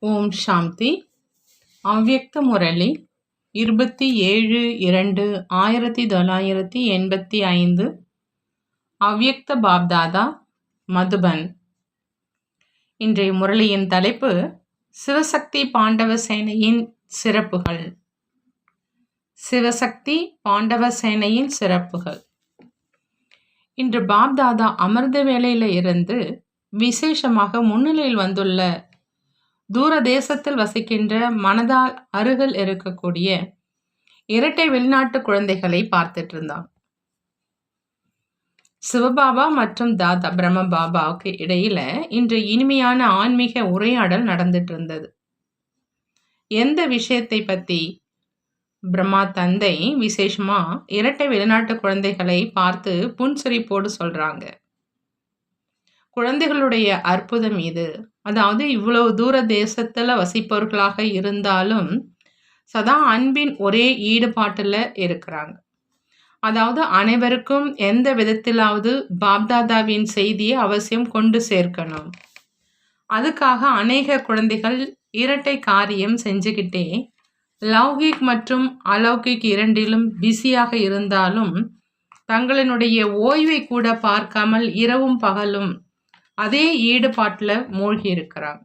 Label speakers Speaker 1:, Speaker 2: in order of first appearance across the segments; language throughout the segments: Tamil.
Speaker 1: ஓம் சாந்தி. அவ்யக்த முரளி 27/2/1985. அவ்யக்த பாப்தாதா, மதுபன். இன்றைய முரளியின் தலைப்பு சிவசக்தி பாண்டவ சேனையின் சிறப்புகள். சிவசக்தி பாண்டவ சேனையின் சிறப்புகள். இன்று பாப்தாதா அமர்ந்த வேளையில இருந்து விசேஷமாக முன்னிலையில் வந்துள்ள தூர தேசத்தில் வசிக்கின்ற மனதால் அருகில் இருக்கக்கூடிய இரட்டை வெளிநாட்டு குழந்தைகளை பார்த்துட்டு இருந்தாங்க. சிவபாபா மற்றும் தாதா பிரம்ம பாபாவுக்கு இடையில இன்று இனிமையான ஆன்மீக உரையாடல் நடந்துட்டு இருந்தது. எந்த விஷயத்தை பத்தி? பிரம்மா தந்தை விசேஷமா இரட்டை வெளிநாட்டு குழந்தைகளை பார்த்து புன்சிரிப்போடு சொல்றாங்க, குழந்தைகளுடைய அற்புதம் இது. அதாவது இவ்வளவு தூர தேசத்துல வசிப்பவர்களாக இருந்தாலும் சதா அன்பின் ஒரே ஈடுபாட்டுல இருக்கிறாங்க. அதாவது அனைவருக்கும் எந்த விதத்திலாவது பாப்தாதாவின் செய்தியை அவசியம் கொண்டு சேர்க்கணும். அதுக்காக அநேக குழந்தைகள் இரட்டை காரியம் செஞ்சுக்கிட்டே லௌகிக் மற்றும் அலௌகிக் இரண்டிலும் பிஸியாக இருந்தாலும் தங்களினுடைய ஓய்வை கூட பார்க்காமல் இரவும் பகலும் அதே ஈடுபாட்டுல மூழ்கி இருக்கிறாங்க.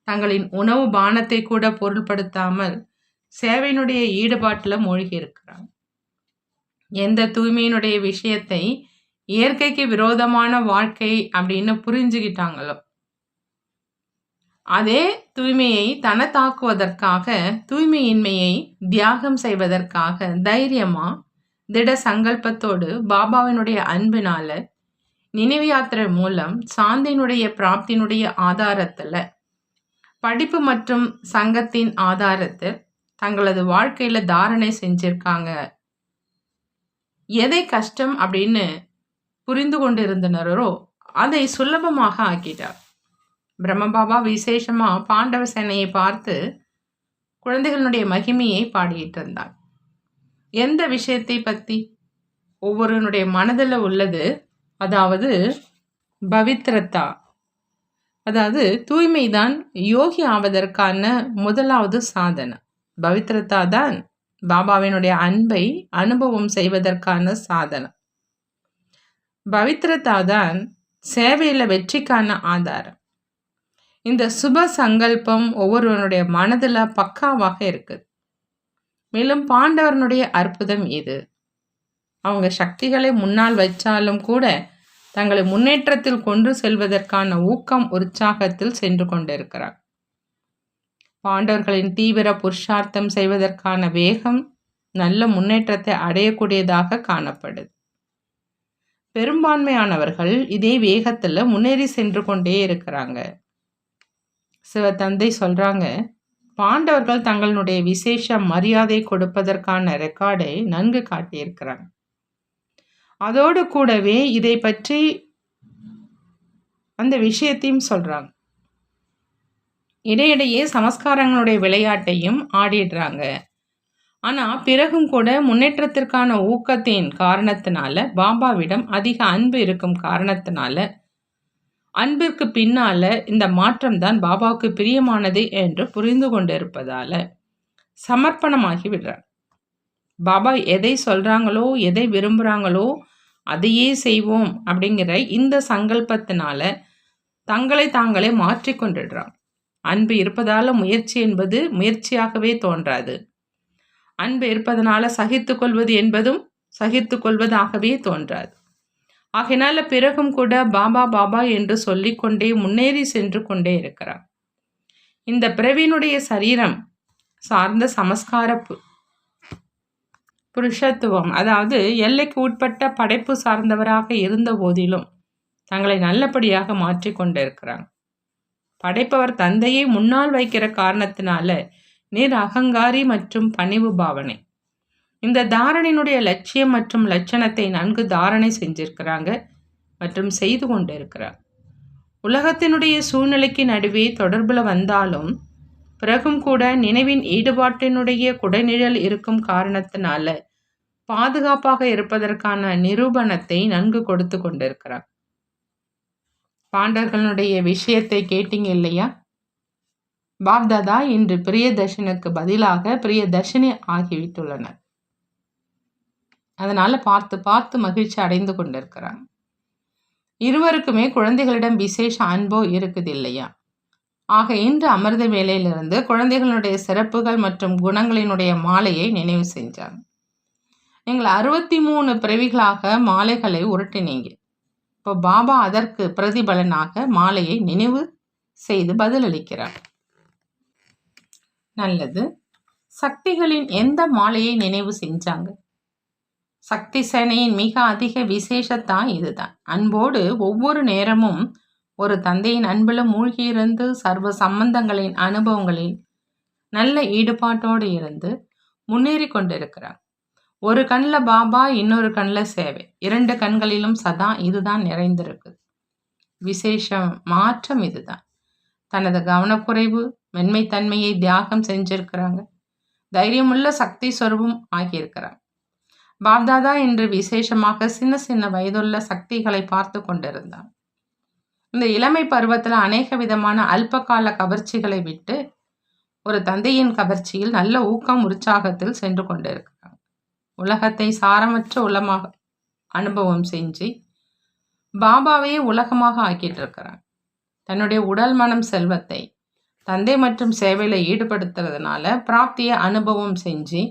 Speaker 1: தங்களின் உணவு பானத்தை கூட பொருள்படுத்தாமல் சேவையினுடைய ஈடுபாட்டுல மூழ்கி இருக்கிறாங்க. எந்த தூய்மையினுடைய விஷயத்தை இயற்கைக்கு விரோதமான வாழ்க்கை அப்படின்னு புரிஞ்சுக்கிட்டாங்களோ அதே தூய்மையை தனத்தாக்குவதற்காக, தூய்மையின்மையை தியாகம் செய்வதற்காக தைரியமா திட சங்கல்பத்தோடு பாபாவினுடைய அன்பினால நினைவு யாத்திரை மூலம் சாந்தியினுடைய பிராப்தியினுடைய ஆதாரத்துல, படிப்பு மற்றும் சங்கத்தின் ஆதாரத்தில் தங்களது வாழ்க்கையில தாரணை செஞ்சிருக்காங்க. எதை கஷ்டம் அப்படின்னு புரிந்து கொண்டிருந்தனரோ அதை சுலபமாக ஆக்கிட்டார். பிரம்மபாபா விசேஷமா பாண்டவ சேனையை பார்த்து குழந்தைகளுடைய மகிமையை பாடிட்டு இருந்தார். எந்த விஷயத்தை பத்தி? ஒவ்வொருவனுடைய மனதில் உள்ளது, அதாவது பவித்ரதா, அதாவது தூய்மைதான் யோகி ஆவதற்கான முதலாவது சாதனை. பவித்ரதா தான் பாபாவினுடைய அன்பை அனுபவம் செய்வதற்கான சாதனை. பவித்ரதா தான் சேவையில வெற்றிக்கான ஆதாரம். இந்த சுப சங்கல்பம் ஒவ்வொருவனுடைய மனதில் பக்காவாக இருக்குது. மேலும் பாண்டவனுடைய அற்புதம் இது. அவங்க சக்திகளை முன்னால் வச்சாலும் கூட தங்களை முன்னேற்றத்தில் கொண்டு செல்வதற்கான ஊக்கம் உற்சாகத்தில் சென்று கொண்டிருக்கிறார். பாண்டவர்களின் தீவிர புருஷார்த்தம் செய்வதற்கான வேகம் நல்ல முன்னேற்றத்தை அடையக்கூடியதாக காணப்படுது. பெரும்பான்மையானவர்கள் இதே வேகத்துல முன்னேறி சென்று கொண்டே இருக்கிறாங்க. சிவதந்தை சொல்றாங்க, பாண்டவர்கள் தங்களுடைய விசேஷ மரியாதை கொடுப்பதற்கான ரெக்கார்டை நன்கு காட்டியிருக்கிறாங்க. அதோடு கூடவே இதை பற்றி அந்த விஷயத்தையும் சொல்றாங்க. இடையிடையே சமஸ்காரங்களுடைய விளையாட்டையும் ஆடிடுறாங்க. ஆனா பிறகும் கூட முன்னேற்றத்திற்கான ஊக்கத்தின் காரணத்தினால, பாபாவிடம் அதிக அன்பு இருக்கும் காரணத்தினால, அன்பிற்கு பின்னால இந்த மாற்றம் தான் பாபாவுக்கு பிரியமானது என்று புரிந்து கொண்டிருப்பதால சமர்ப்பணமாகி விடுறாங்க. பாபா எதை சொல்றாங்களோ, எதை விரும்புறாங்களோ அதையே செய்வோம் அப்படிங்கிற இந்த சங்கல்பத்தினால தங்களை தாங்களே மாற்றிக்கொண்டுடுறாங்க. அன்பு இருப்பதால முயற்சி என்பது முயற்சியாகவே தோன்றாது. அன்பு இருப்பதனால சகித்து கொள்வது என்பதும் சகித்து கொள்வதாகவே தோன்றாது. ஆகையினால பிறகும் கூட பாபா பாபா என்று சொல்லிக்கொண்டே முன்னேறி சென்று கொண்டே இருக்கிறார். இந்த பிறவியினுடைய சரீரம் சார்ந்த சமஸ்கார புருஷத்துவம், அதாவது எல்லைக்கு உட்பட்ட படைப்பு சார்ந்தவராக இருந்த போதிலும் தங்களை நல்லபடியாக மாற்றிக்கொண்டிருக்கிறாங்க. படைப்பவர் தந்தையை முன்னால் வைக்கிற காரணத்தினால நீர் அகங்காரி மற்றும் பணிவு பாவனை, இந்த தாரணையினுடைய லட்சியம் மற்றும் லட்சணத்தை நன்கு தாரணை செஞ்சிருக்கிறாங்க மற்றும் செய்து கொண்டு இருக்கிறார். உலகத்தினுடைய சூழ்நிலைக்கு நடுவே தொடர்புல வந்தாலும் பிறகும் கூட நினைவின் ஈடுபாட்டினுடைய குடைநிழல் இருக்கும் காரணத்தினால பாதுகாப்பாக இருப்பதற்கான நிரூபணத்தை நன்கு கொடுத்து கொண்டிருக்கிறார். பாண்டவர்களுடைய விஷயத்தை கேட்டீங்க இல்லையா? பாப்தாதா இன்று பிரியதர்ஷனுக்கு பதிலாக பிரியதர்ஷினி ஆகிவிட்டுள்ளனர். அதனால பார்த்து பார்த்து மகிழ்ச்சி அடைந்து கொண்டிருக்கிறாங்க. இருவருக்குமே குழந்தைகளிடம் விசேஷ அன்போ இருக்குது இல்லையா? ஆக இன்று அமிர்த வேளையிலிருந்து குழந்தைகளுடைய சிறப்புகள் மற்றும் குணங்களினுடைய மாலையை நினைவு செஞ்சாங்க. நீங்கள் 63 பிறவிகளாக மாலைகளை உருட்டினீங்க. இப்போ பாபா அதற்கு பிரதிபலனாக மாலையை நினைவு செய்து பதிலளிக்கிறார். நல்லது. சக்திகளின் எந்த மாலையை நினைவு செஞ்சாங்க? சக்தி சேனையின் மிக அதிக விசேஷத்தான் இதுதான். அன்போடு ஒவ்வொரு நேரமும் ஒரு தந்தையின் அன்பில் மூழ்கியிருந்து சர்வ சம்பந்தங்களின் அனுபவங்களில் நல்ல ஈடுபாட்டோடு இருந்து முன்னேறி கொண்டிருக்கிறார். ஒரு கண்ணில் பாபா, இன்னொரு கண்ணில் சேவை, 2 கண்களிலும் சதா இதுதான் நிறைந்திருக்கு. விசேஷம் மாற்றம் இதுதான். தனது கவனக்குறைவு மென்மைத்தன்மையை தியாகம் செஞ்சிருக்கிறாங்க. தைரியமுள்ள சக்தி சொரூபம் ஆகியிருக்கிறார். பாப்தாதா இன்று விசேஷமாக சின்ன சின்ன வயதுள்ள சக்திகளை பார்த்து கொண்டிருந்தார். இந்த இளமை பருவத்தில் அநேக விதமான அல்பகால கவர்ச்சிகளை விட்டு ஒரு தந்தையின் கவர்ச்சியில் நல்ல ஊக்கம் உற்சாகத்தில் சென்று கொண்டிருக்கிறாங்க. உலகத்தை சாரமற்ற உலகமாக அனுபவம் செஞ்சு பாபாவையே உலகமாக ஆக்கிட்டு இருக்கிறாங்க. தன்னுடைய உடல் மனம் செல்வத்தை தந்தை மற்றும் சேவையில் ஈடுபடுத்துறதுனால பிராப்திய அனுபவம் செஞ்சு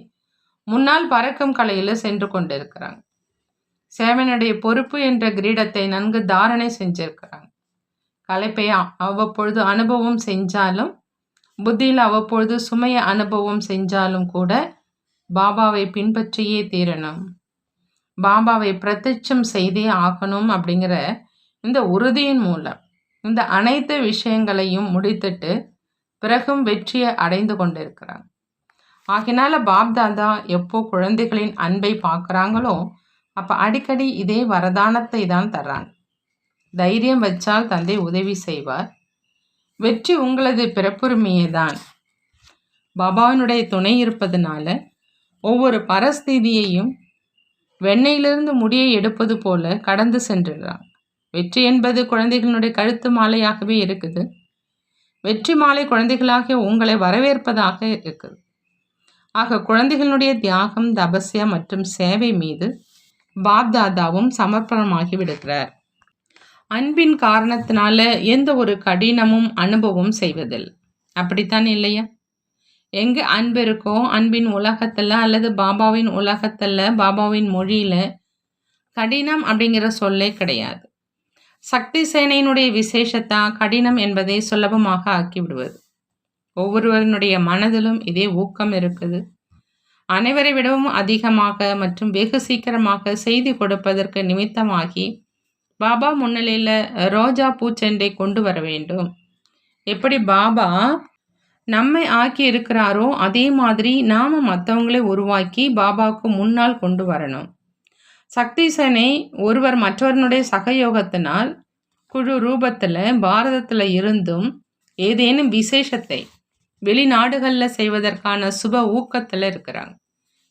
Speaker 1: முன்னால் பறக்கும் கலையில் சென்று கொண்டிருக்கிறாங்க. சேவனுடைய பொறுப்பு என்ற கிரீடத்தை நன்கு தாரணை செஞ்சிருக்கிறாங்க. கலைப்பை அவ்வப்பொழுது அனுபவம் செஞ்சாலும், புத்தியில் அவ்வப்பொழுது சுமையை அனுபவம் செஞ்சாலும் கூட பாபாவை பின்பற்றியே தீரணும், பாபாவை பிரத்யட்சம் செய்தே ஆகணும் அப்படிங்கிற இந்த உறுதியின் மூலம் இந்த அனைத்து விஷயங்களையும் முடித்துட்டு பிறகும் வெற்றியை அடைந்து கொண்டிருக்கிறாங்க. ஆகினால பாப்தாதா எப்போ குழந்தைகளின் அன்பை பார்க்குறாங்களோ அப்போ அடிக்கடி இதே வரதானத்தை தான் தர்றாங்க. தைரியம் வச்சால் தந்தை உதவி செய்வார். வெற்றி உங்களது பிறப்புரிமையே தான். பாபாவினுடைய துணை இருப்பதனால ஒவ்வொரு பரஸ்திதியையும் வெண்ணெயிலிருந்து முடியை எடுப்பது போல கடந்து சென்றுடுறாங்க. வெற்றி என்பது குழந்தைகளுடைய கழுத்து மாலையாகவே இருக்குது. வெற்றி மாலை குழந்தைகளாக உங்களை வரவேற்பதாக இருக்குது. ஆக குழந்தைகளுடைய தியாகம், தபஸ்யா மற்றும் சேவை மீது பாப்தாதாவும் சமர்ப்பணமாகி விடுகிறார். அன்பின் காரணத்தினால எந்த ஒரு கடினமும் அனுபவம் செய்வதில்லை. அப்படித்தான் இல்லையா? எங்கே அன்பு இருக்கோ அன்பின் உலகத்தில் அல்லது பாபாவின் உலகத்தில், பாபாவின் மொழியில் கடினம் அப்படிங்கிற சொல்லே கிடையாது. சக்தி சேனையினுடைய விசேஷத்தா கடினம் என்பதை சுலபமாக ஆக்கிவிடுவது. ஒவ்வொருவருடைய மனதிலும் இதே ஊக்கம் இருக்குது. அனைவரை விடவும் அதிகமாக மற்றும் வெகு சீக்கிரமாக செய்தி கொடுப்பதற்கு நிமித்தமாகி பாபா முன்னிலையில் ரோஜா பூச்செண்டை கொண்டு வர வேண்டும். எப்படி பாபா நம்மை ஆக்கி இருக்கிறாரோ அதே மாதிரி நாம் மற்றவங்களை உருவாக்கி பாபாவுக்கு முன்னால் கொண்டு வரணும். சக்தி சேனை ஒருவர் மற்றவர்களுடைய சகயோகத்தினால் குழு ரூபத்தில் பாரதத்தில் இருந்தும் ஏதேனும் விசேஷத்தை வெளிநாடுகளில் செய்வதற்கான சுப ஊக்கத்தில் இருக்கிறாங்க.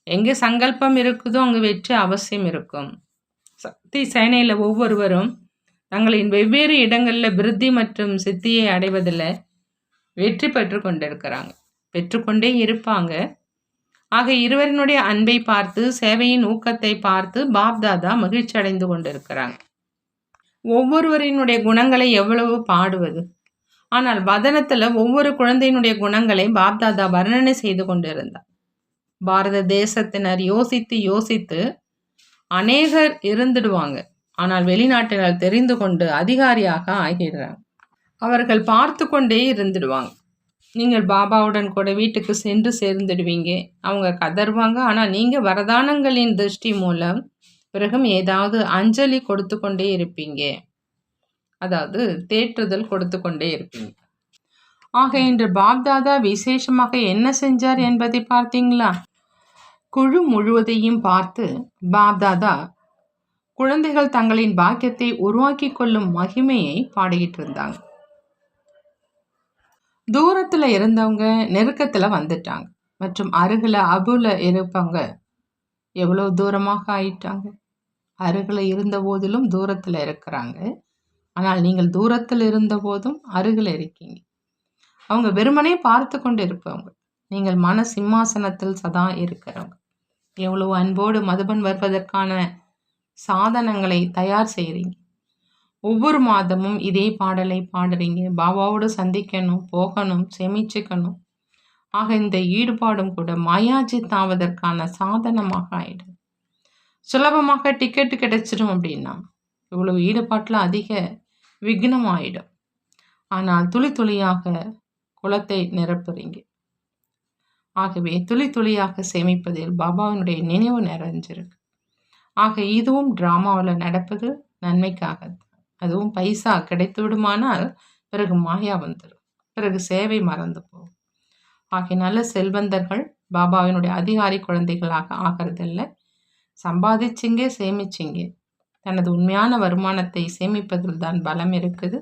Speaker 1: எங்கே சங்கல்பம் இருக்குதோ அங்கே வெற்றி அவசியம் இருக்கும். சக்தி சேனையில் ஒவ்வொருவரும் தங்களின் வெவ்வேறு இடங்களில் விருத்தி மற்றும் சித்தியை அடைவதில் வெற்றி பெற்று கொண்டிருக்கிறாங்க, பெற்றுக்கொண்டே இருப்பாங்க. ஆக இருவரினுடைய அன்பை பார்த்து, சேவையின் ஊக்கத்தை பார்த்து பாப்தாதா மகிழ்ச்சி அடைந்து கொண்டிருக்கிறாங்க. ஒவ்வொருவரினுடைய குணங்களை எவ்வளவு பாடுவது. ஆனால் வதனத்தில் ஒவ்வொரு குழந்தையினுடைய குணங்களை பாப்தாதா வர்ணனை செய்து கொண்டிருந்தார். பாரத தேசத்தினர் யோசித்து யோசித்து அநேகர் இருந்துடுவாங்க. ஆனால் வெளிநாட்டினர் தெரிந்து கொண்டு அதிகாரியாக ஆகிடுறாங்க. அவர்கள் பார்த்து கொண்டே இருந்துடுவாங்க. நீங்கள் பாபாவுடன் கூட வீட்டுக்கு சென்று சேர்ந்துடுவீங்க. அவங்க கதறுவாங்க. ஆனால் நீங்கள் வரதானங்களின் திருஷ்டி மூலம் பிறகும் ஏதாவது அஞ்சலி கொடுத்து கொண்டே இருப்பீங்க. அதாவது தேற்றுதல் கொடுத்து கொண்டே இருப்பீங்க. ஆக இன்று பாப்தாதா விசேஷமாக என்ன செஞ்சார் என்பதை பார்த்தீங்களா? குழு முழுவதையும் பார்த்து பாப்தாதா குழந்தைகள் தங்களின் பாக்கியத்தை உருவாக்கி கொள்ளும் மகிமையை பாடிக்கிட்டு இருந்தாங்க. தூரத்தில் இருந்தவங்க நெருக்கத்தில் வந்துட்டாங்க மற்றும் அருகில் அபுல இருப்பவங்க எவ்வளோ தூரமாக ஆயிட்டாங்க. அருகில் இருந்த போதிலும் தூரத்தில் இருக்கிறாங்க. ஆனால் நீங்கள் தூரத்தில் இருந்த போதும் அருகில் இருக்கீங்க. அவங்க வெறுமனே பார்த்து கொண்டு இருப்பவங்க. நீங்கள் மன சிம்மாசனத்தில் சதா இருக்கிறவங்க. எவ்வளவு அன்போடு மதுபன் வருவதற்கான சாதனங்களை தயார் செய்கிறீங்க. ஒவ்வொரு மாதமும் இதே பாடலை பாடுறீங்க. பாபாவோடு சந்திக்கணும், போகணும், சேமிச்சுக்கணும். ஆக இந்த ஈடுபாடும் கூட மாயாஜித் ஆவதற்கான சாதனமாக ஆயிடும். சுலபமாக டிக்கெட்டு கிடைச்சிடும் அப்படின்னா இவ்வளவு ஈடுபாட்டில் அதிக விக்னம் ஆயிடும். ஆனால் துளி துளியாக குளத்தை நிரப்புறீங்க. ஆகவே துளி துளியாக சேமிப்பதில் பாபாவினுடைய நினைவு நிறைஞ்சிருக்கு. ஆக இதுவும் டிராமாவில் நடப்பது நன்மைக்காக. அதுவும் பைசா கிடைத்து விடுமானால் பிறகு மாயா வந்துடும், பிறகு சேவை மறந்து போகும். ஆகையினால செல்வந்தர்கள் பாபாவினுடைய அதிகாரி குழந்தைகளாக ஆகிறதில்லை. சம்பாதிச்சிங்க, சேமிச்சிங்க. தனது உண்மையான வருமானத்தை சேமிப்பதில் தான் பலம் இருக்குது.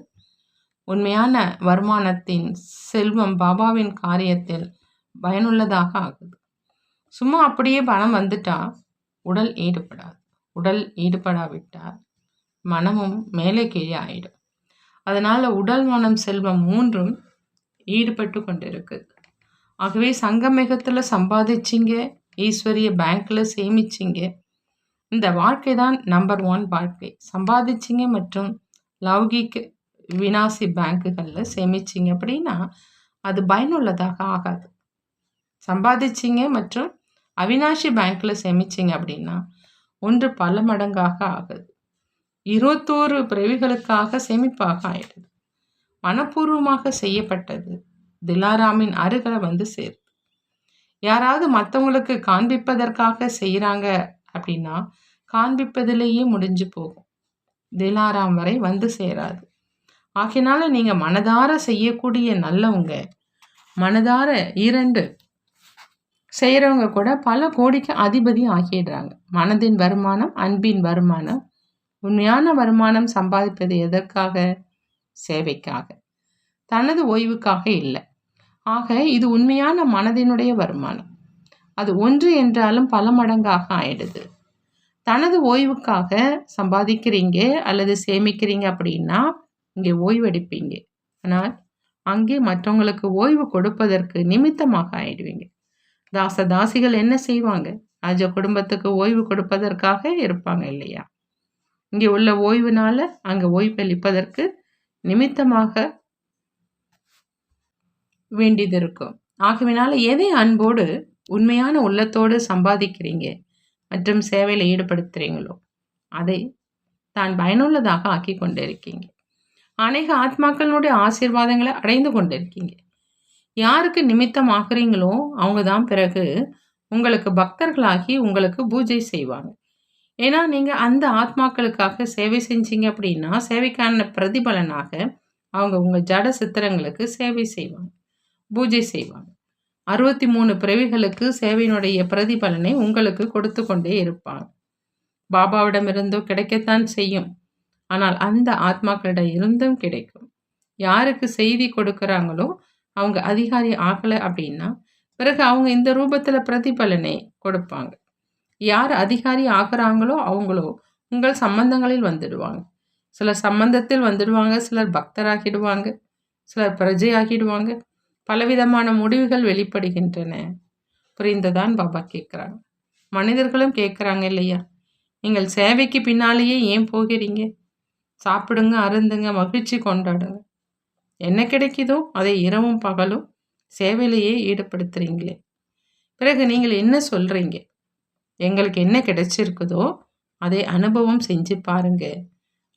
Speaker 1: உண்மையான வருமானத்தின் செல்வம் பாபாவின் காரியத்தில் பயனுள்ளதாக ஆகுது. சும்மா அப்படியே பணம் வந்துட்டா உடல் ஈடுபடாது. உடல் ஈடுபடாவிட்டால் மனமும் மேலே கீழே ஆயிடும். அதனால உடல், மனம், செல்வம் மூன்றும் ஈடுபட்டு கொண்டிருக்கு. ஆகவே சங்கமேகத்தில் சம்பாதிச்சிங்க, ஈஸ்வரிய பேங்க்ல சேமிச்சிங்க. இந்த வாழ்க்கை தான் நம்பர் 1 வாழ்க்கை. சம்பாதிச்சிங்க மற்றும் லௌகிக் வினாசி பேங்குகளில் சேமிச்சிங்க அப்படின்னா அது பயனுள்ளதாக ஆகாது. சம்பாதிச்சிங்க மற்றும் அவினாஷி பேங்க்ல சேமிச்சிங்க அப்படின்னா ஒன்று பல மடங்காக ஆகுது. 21 பிறவிகளுக்காக சேமிப்பாக ஆயிடுது. மனப்பூர்வமாக செய்யப்பட்டது திலாராமின் அருகில் வந்து சேருது. யாராவது மற்றவங்களுக்கு காண்பிப்பதற்காக செய்கிறாங்க அப்படின்னா காண்பிப்பதிலேயே முடிஞ்சு போகும். திலாராம் வரை வந்து சேராது. ஆகினால நீங்கள் மனதார செய்யக்கூடிய நல்லவங்க, மனதார 2 செய்கிறவங்க கூட பல கோடிக்கு அதிபதி ஆகிடுறாங்க. மனதின் வருமானம், அன்பின் வருமானம். உண்மையான வருமானம் சம்பாதிப்பது எதற்காக? சேவைக்காக, தனது ஓய்வுக்காக இல்லை. ஆக இது உண்மையான மனதினுடைய வருமானம். அது ஒன்று என்றாலும் பல மடங்காக ஆயிடுது. தனது ஓய்வுக்காக சம்பாதிக்கிறீங்க அல்லது சேமிக்கிறீங்க அப்படின்னா இங்கே ஓய்வெடுப்பீங்க. ஆனால் அங்கே மற்றவங்களுக்கு ஓய்வு கொடுப்பதற்கு நிமித்தமாக ஆயிடுவீங்க. தாசிகள் என்ன செய்வாங்க? ராஜ குடும்பத்துக்கு ஓய்வு கொடுப்பதற்காக இருப்பாங்க இல்லையா? இங்கே உள்ள ஓய்வுனால அங்கே ஓய்வளிப்பதற்கு நிமித்தமாக வேண்டியது இருக்கும். ஆகவேனால எதை அன்போடு உண்மையான உள்ளத்தோடு சம்பாதிக்கிறீங்க மற்றும் சேவையில் ஈடுபடுத்துறீங்களோ அதை தான் பயனுள்ளதாக ஆக்கி கொண்டிருக்கீங்க. அநேக ஆத்மாக்களுடைய ஆசீர்வாதங்களை அடைந்து கொண்டிருக்கீங்க. யாருக்கு நிமித்தம் ஆக்குறீங்களோ அவங்க தான் பிறகு உங்களுக்கு பக்தர்களாகி உங்களுக்கு பூஜை செய்வாங்க. ஏன்னா நீங்கள் அந்த ஆத்மாக்களுக்காக சேவை செஞ்சீங்க அப்படின்னா சேவைக்கான பிரதிபலனாக அவங்க உங்கள் ஜட சித்திரங்களுக்கு சேவை செய்வாங்க, பூஜை செய்வாங்க. 63 பிறவிகளுக்கு சேவையினுடைய பிரதிபலனை உங்களுக்கு கொடுத்து கொண்டே இருப்பாங்க. பாபாவிடமிருந்தோ கிடைக்கத்தான் செய்யும். ஆனால் அந்த ஆத்மாக்களிடம் இருந்தும் கிடைக்கும். யாருக்கு செய்தி கொடுக்குறாங்களோ அவங்க அதிகாரி ஆகலை அப்படின்னா பிறகு அவங்க இந்த ரூபத்தில் பிரதிபலனை கொடுப்பாங்க. யார் அதிகாரி ஆகிறாங்களோ அவங்களோ உங்கள் சம்பந்தங்களில் வந்துடுவாங்க. சிலர் சம்பந்தத்தில் வந்துடுவாங்க, சிலர் பக்தராகிடுவாங்க, சிலர் பிரஜையாகிடுவாங்க. பலவிதமான முடிவுகள் வெளிப்படுகின்றன. புரிந்ததான் பாபா கேட்குறாங்க. மனிதர்களும் கேட்குறாங்க இல்லையா? நீங்கள் சேவைக்கு பின்னாலேயே ஏன் போகிறீங்க? சாப்பிடுங்க, அருந்துங்க, மகிழ்ச்சி கொண்டாடுங்க. என்ன கிடைக்குதோ அதை இரவும் பகலும் சேவையிலேயே ஈடுபடுத்துறீங்களே. பிறகு நீங்கள் என்ன சொல்கிறீங்க? எங்களுக்கு என்ன கிடைச்சிருக்குதோ அதை அனுபவம் செஞ்சு பாருங்க.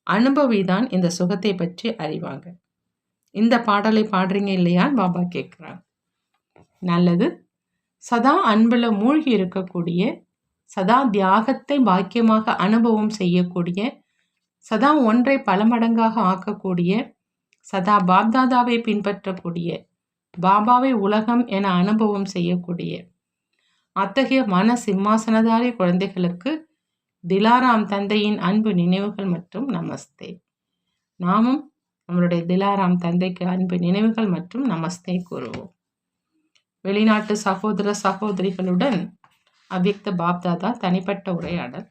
Speaker 1: அனுபவி தான் இந்த சுகத்தை பற்றி அறிவாங்க. இந்த பாடலை பாடுறீங்க இல்லையான்னு பாபா கேட்குறாங்க. நல்லது. சதா அன்பில் மூழ்கி இருக்கக்கூடிய, சதா தியாகத்தை பாக்கியமாக அனுபவம் செய்யக்கூடிய, சதா ஒன்றை பல மடங்காக ஆக்கக்கூடிய, சதா பாப்தாதாவை பின்பற்றக்கூடிய, பாபாவை உலகம் என அனுபவம் செய்யக்கூடிய அத்தகைய மன சிம்மாசனதாரி குழந்தைகளுக்கு திலாராம் தந்தையின் அன்பு நினைவுகள் மற்றும் நமஸ்தே. நாமும் நம்மளுடைய திலாராம் தந்தைக்கு அன்பு நினைவுகள் மற்றும் நமஸ்தே கூறுவோம். வெளிநாட்டு சகோதர சகோதரிகளுடன் அவ்யக்த பாப்தாதா தனிப்பட்ட உரையாடல்.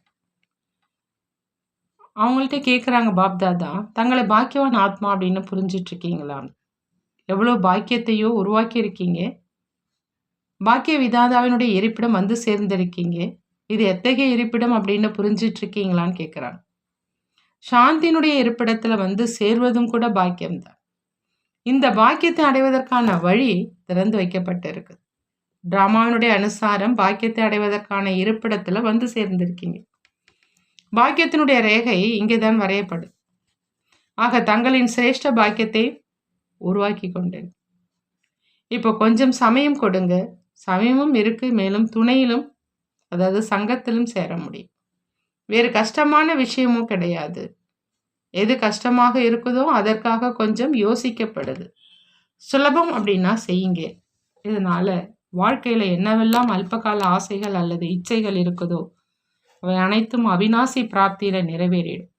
Speaker 1: அவங்கள்ட்ட கேட்குறாங்க பாப்தாதா, தங்களை பாக்கியவான் ஆத்மா அப்படின்னு புரிஞ்சிட்டு இருக்கீங்களா? எவ்வளோ பாக்கியத்தையோ உருவாக்கி இருக்கீங்க. பாக்கிய விதாதாவினுடைய இருப்பிடம் வந்து சேர்ந்திருக்கீங்க. இது எத்தகைய இருப்பிடம் அப்படின்னு புரிஞ்சிட்டு இருக்கீங்களான்னு கேட்குறாங்க. சாந்தியினுடைய இருப்பிடத்துல வந்து சேர்வதும் கூட பாக்கியம்தான். இந்த பாக்கியத்தை அடைவதற்கான வழி திறந்து வைக்கப்பட்டிருக்கு. டிராமாவினுடைய அனுசாரம் பாக்கியத்தை அடைவதற்கான இருப்பிடத்துல வந்து சேர்ந்திருக்கீங்க. பாக்கியத்தினுடைய ரேகை இங்கேதான் வரையப்படும். ஆக தங்களின் சிரேஷ்ட பாக்கியத்தை உருவாக்கி கொண்டேன். இப்போ கொஞ்சம் சமயம் கொடுங்க. சமயமும் இருக்கு, மேலும் துணையிலும் அதாவது சங்கத்திலும் சேர முடியும். வேறு கஷ்டமான விஷயமும் கிடையாது. எது கஷ்டமாக இருக்குதோ அதற்காக கொஞ்சம் யோசிக்கப்படுது. சுலபம் அப்படின்னா செய்யுங்க. இதனால வாழ்க்கையில என்னவெல்லாம் அல்பகால ஆசைகள் அல்லது இச்சைகள் இருக்குதோ அவை அனைத்தும் அவிநாசி பிராப்தியில நிறைவேறிடும்.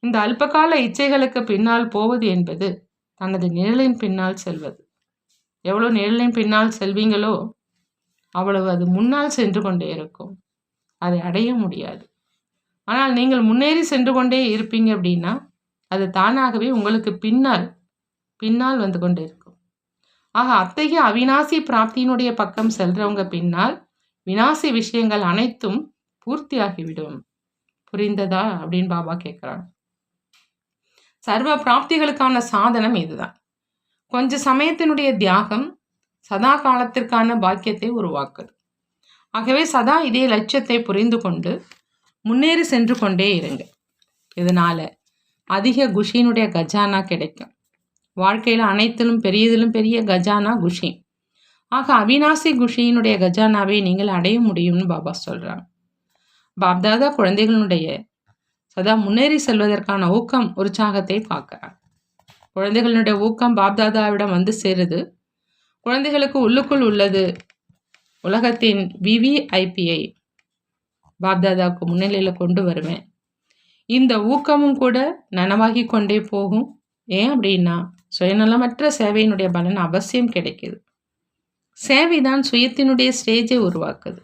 Speaker 1: இந்த அல்பகால இச்சைகளுக்கு பின்னால் போவது என்பது தனது நிழலின் பின்னால் செல்வது. எவ்வளோ நிழலின் பின்னால் செல்வீங்களோ அவ்வளவு அது முன்னால் சென்று கொண்டே இருக்கும். அதை அடைய முடியாது. ஆனால் நீங்கள் முன்னேறி சென்று கொண்டே இருப்பீங்க அப்படின்னா அது தானாகவே உங்களுக்கு பின்னால் வந்து கொண்டே இருக்கும். ஆக அத்தகைய அவிநாசி பிராப்தியினுடைய பக்கம் செல்றவங்க பின்னால் விநாசி விஷயங்கள் அனைத்தும் பூர்த்தியாகிவிடும். புரிந்ததா அப்படின்னு பாபா கேட்குறாங்க. சர்வ பிராப்திகளுக்கான சாதனம் இதுதான். கொஞ்ச சமயத்தினுடைய தியாகம் சதா காலத்திற்கான பாக்கியத்தை உருவாக்குது. ஆகவே சதா இதே லட்சியத்தை புரிந்து கொண்டு முன்னேறி சென்று கொண்டே இருங்க. இதனால அதிக குஷியினுடைய கஜானா கிடைக்கும். வாழ்க்கையில் அனைத்திலும் பெரியதிலும் பெரிய கஜானா குஷி. ஆக அவிநாசி குஷியினுடைய கஜானாவை நீங்கள் அடைய முடியும்னு பாபா சொல்றாங்க. பாப்தாதா குழந்தைகளுடைய சதா முன்னேறி செல்வதற்கான ஊக்கம் உற்சாகத்தை பார்க்கிறார். குழந்தைகளுடைய ஊக்கம் பாப்தாதாவிடம் வந்து சேருது. குழந்தைகளுக்கு உள்ளுக்குள் உள்ளது உலகத்தின் விவிஐபியை பாப்தாதாவுக்கு முன்னிலையில் கொண்டு வருவேன். இந்த ஊக்கமும் கூட நனவாகி கொண்டே போகும். ஏன் அப்படின்னா சுயநலமற்ற சேவையினுடைய பலன் அவசியம் கிடைக்குது. சேவைதான் சுயத்தினுடைய ஸ்டேஜை உருவாக்குது.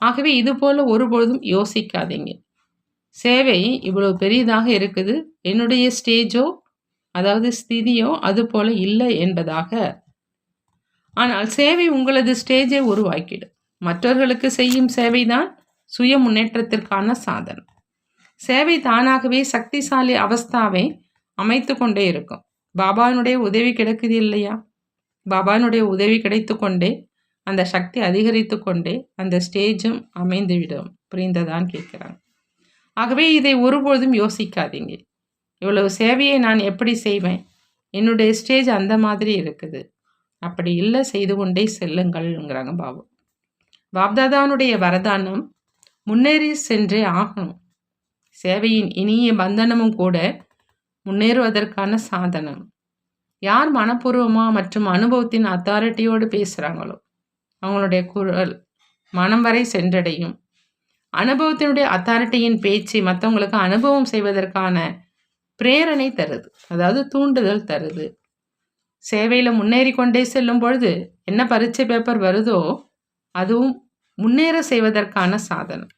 Speaker 1: ஆகவே இது போல ஒருபொழுதும் யோசிக்காதீங்க. சேவை இவ்வளவு பெரியதாக இருக்குது, என்னுடைய ஸ்டேஜோ அதாவது ஸ்திதியோ அது போல இல்லை என்பதாக. ஆனால் சேவை உங்களது ஸ்டேஜை உருவாக்கிடும். மற்றவர்களுக்கு செய்யும் சேவைதான் சுய முன்னேற்றத்திற்கான சாதனம். சேவை தானாகவே சக்திசாலி அவஸ்தாவை அமைத்து கொண்டே இருக்கும். பாபாவினுடைய உதவி கிடைக்குது இல்லையா? பாபாவினுடைய உதவி கிடைத்து கொண்டே அந்த சக்தி அதிகரித்து கொண்டே அந்த ஸ்டேஜும் அமைந்துவிடும். புரிந்ததான்னு கேட்குறாங்க. ஆகவே இதை ஒருபொழுதும் யோசிக்காதீங்க. இவ்வளவு சேவையை நான் எப்படி செய்வேன், என்னுடைய ஸ்டேஜ் அந்த மாதிரி இருக்குது, அப்படி இல்லை, செய்து கொண்டே செல்லுங்கள்ங்கிறாங்க பாபு. பாப்தாதானுடைய வரதானம் முன்னேறி சென்றே ஆகணும். சேவையின் இனிய பந்தனமும் கூட முன்னேறுவதற்கான சாதனம். யார் மனப்பூர்வமாக மற்றும் அனுபவத்தின் அத்தாரிட்டியோடு பேசுகிறாங்களோ அவங்களுடைய குரல் மனம் வரை சென்றடையும். அனுபவத்தினுடைய அத்தாரிட்டியின் பேச்சு மற்றவங்களுக்கு அனுபவம் செய்வதற்கான பிரேரணை தருது, அதாவது தூண்டுதல் தருது. சேவையில் முன்னேறி கொண்டே செல்லும் பொழுது என்ன பரீட்சை பேப்பர் வருதோ அதுவும் முன்னேற செய்வதற்கான சாதனம்.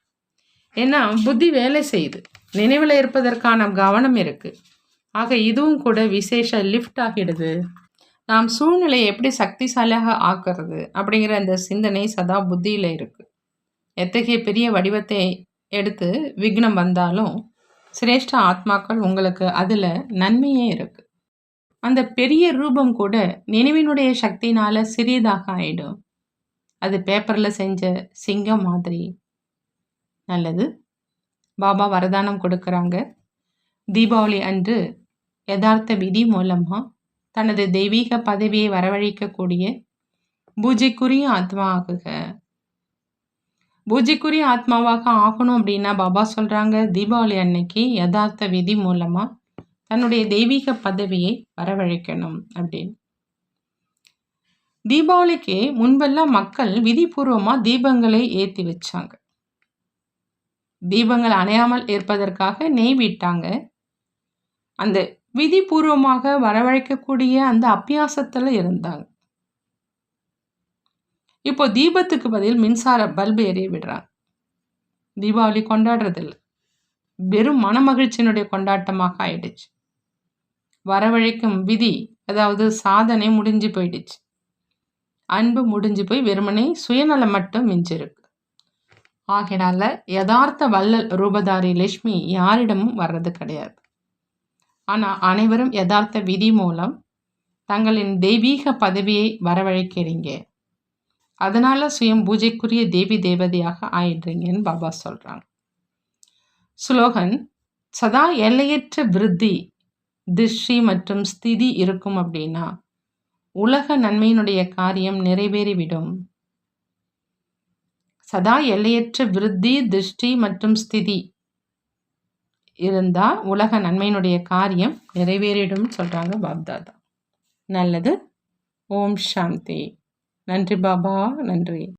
Speaker 1: ஏன்னா புத்தி வேலை செய்யுது, நினைவில் இருப்பதற்கான கவனம் இருக்குது. ஆக இதுவும் கூட விசேஷ லிஃப்ட் ஆகிடுது. நாம் சூழ்நிலையை எப்படி சக்திசாலியாக ஆக்குறது அப்படிங்கிற அந்த சிந்தனை சதா புத்தியில் இருக்குது. எத்தகைய பெரிய வடிவத்தை எடுத்து விக்னம் வந்தாலும் சிரேஷ்ட ஆத்மாக்கள் உங்களுக்கு அதில் நன்மையே இருக்குது. அந்த பெரிய ரூபம் கூட நினைவினுடைய சக்தினால் சிறியதாக ஆகிடும். அது பேப்பரில் செஞ்ச சிங்கம் மாதிரி. நல்லது. பாபா வரதானம் கொடுக்குறாங்க. தீபாவளி அன்று யதார்த்த விதி மூலமாக தனது தெய்வீக பதவியை வரவழைக்கக்கூடிய பூஜைக்குரிய ஆத்மா ஆகுக. பூஜைக்குரிய ஆத்மாவாக ஆகணும் அப்படின்னா பாபா சொல்கிறாங்க, தீபாவளி அன்னைக்கு யதார்த்த விதி மூலமாக தன்னுடைய தெய்வீக பதவியை வரவழைக்கணும் அப்படின்னு. தீபாவளிக்கு முன்பெல்லாம் மக்கள் விதிபூர்வமாக தீபங்களை ஏற்றி வச்சாங்க. தீபங்கள் அணையாமல் இருப்பதற்காக நெய் விட்டாங்க. அந்த விதிபூர்வமாக வரவழைக்கக்கூடிய அந்த அபியாசத்தில் இருந்தாங்க. இப்போ தீபத்துக்கு பதில் மின்சார பல்பு எரிய விடுறாங்க. தீபாவளி கொண்டாடுறதில்லை, வெறும் மனமகிழ்ச்சியினுடைய கொண்டாட்டமாக ஆயிடுச்சு. வரவழைக்கும் விதி அதாவது சாதனை முடிஞ்சு போயிடுச்சு. அன்பு முடிஞ்சு போய் வெறுமனே சுயநலம் மட்டும் மிஞ்சிருக்கு. ஆகையினால யதார்த்த வள்ளல் ரூபதாரி லட்சுமி யாரிடமும் வர்றது கிடையாது. ஆனா அனைவரும் யதார்த்த விதி மூலம் தங்களின் தெய்வீக பதவியை வரவழைக்கிறீங்க. அதனால சுயம் பூஜைக்குரிய தேவி தேவதையாக ஆயிடுறீங்கன்னு பாபா சொல்றாங்க. ஸ்லோகன்: சதா எல்லையற்ற விருத்தி, திருஷ்டி மற்றும் ஸ்திதி இருக்கும் அப்படின்னா உலக நன்மையினுடைய காரியம் நிறைவேறிவிடும். சதா எல்லையற்ற விருத்தி, திருஷ்டி மற்றும் ஸ்திதி இருந்தா உலக நன்மையினுடைய காரியம் நிறைவேறிடும் சொல்றாங்க பாப்தாதா. நல்லது. ஓம் சாந்தி. நன்றி பாபா, நன்றி.